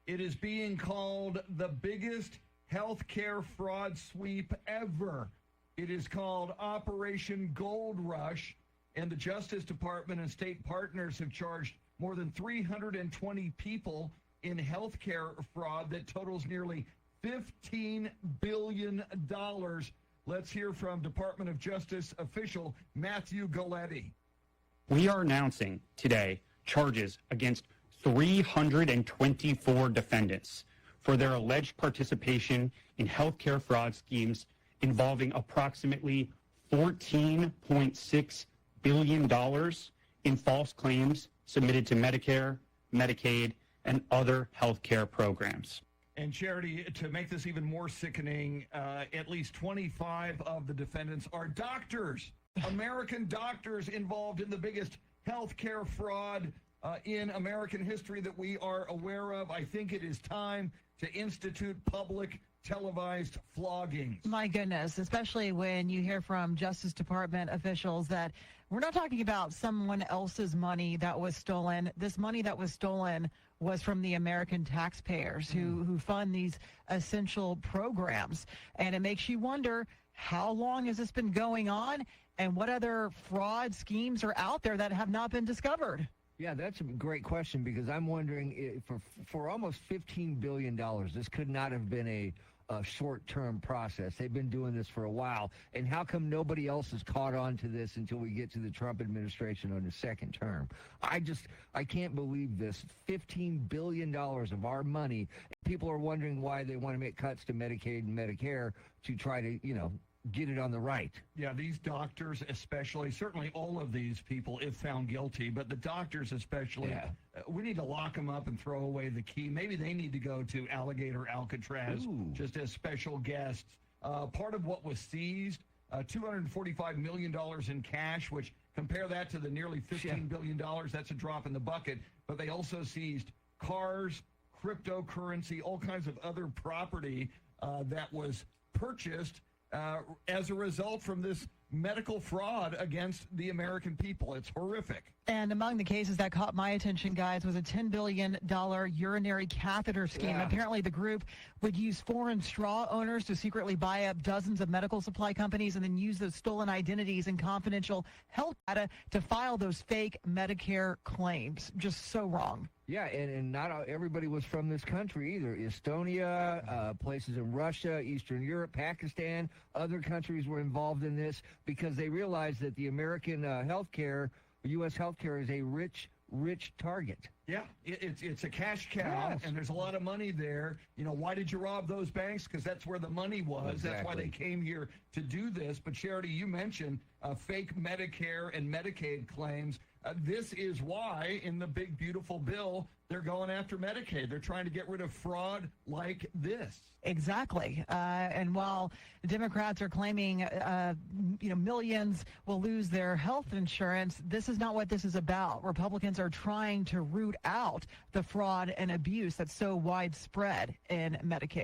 It is being called the biggest healthcare fraud sweep ever. It is called Operation Gold Rush, and the Justice Department and state partners have charged more than 320 people in healthcare fraud that totals nearly $15 billion. Let's hear from Department of Justice official Matthew Galletti. We are announcing today charges against 324 defendants for their alleged participation in healthcare fraud schemes involving approximately $14.6 billion in false claims submitted to Medicare, Medicaid, and other healthcare programs. And Charity, to make this even more sickening, at least 25 of the defendants are doctors, American doctors involved in the biggest healthcare fraud in American history that we are aware of. I think it is time to institute public televised floggings. My goodness, especially when you hear from Justice Department officials that we're not talking about someone else's money that was stolen. This money that was stolen was from the American taxpayers who fund these essential programs. And it makes you wonder, how long has this been going on, and what other fraud schemes are out there that have not been discovered? Yeah, that's a great question, because I'm wondering, for almost $15 billion, this could not have been a short-term process. They've been doing this for a while. And how come nobody else has caught on to this until we get to the Trump administration on the second term? I can't believe this. $15 billion of our money. People are wondering why they want to make cuts to Medicaid and Medicare to try to, get it on the right. Yeah, these doctors especially, certainly all of these people if found guilty, but the doctors especially, we need to lock them up and throw away the key. Maybe they need to go to Alligator Alcatraz just as special guests. Part of what was seized, $245 million in cash, which compare that to the nearly $15 billion, that's a drop in the bucket. But they also seized cars, cryptocurrency, all kinds of other property that was purchased as a result from this medical fraud against the American people. It's horrific. And among the cases that caught my attention, guys, was a $10 billion urinary catheter scheme. Yeah. Apparently, the group would use foreign straw owners to secretly buy up dozens of medical supply companies and then use those stolen identities and confidential health data to file those fake Medicare claims. Just so wrong. Yeah, and not everybody was from this country either. Estonia, places in Russia, Eastern Europe, Pakistan, other countries were involved in this because they realized that the American U.S. healthcare is a rich target. Yeah, it's a cash cow, and there's a lot of money there. Why did you rob those banks? Because that's where the money was. Exactly. That's why they came here to do this. But Charity, you mentioned fake Medicare and Medicaid claims. This is why in the big, beautiful bill, they're going after Medicaid. They're trying to get rid of fraud like this. Exactly. And while the Democrats are claiming, millions will lose their health insurance, this is not what this is about. Republicans are trying to root out the fraud and abuse that's so widespread in Medicaid.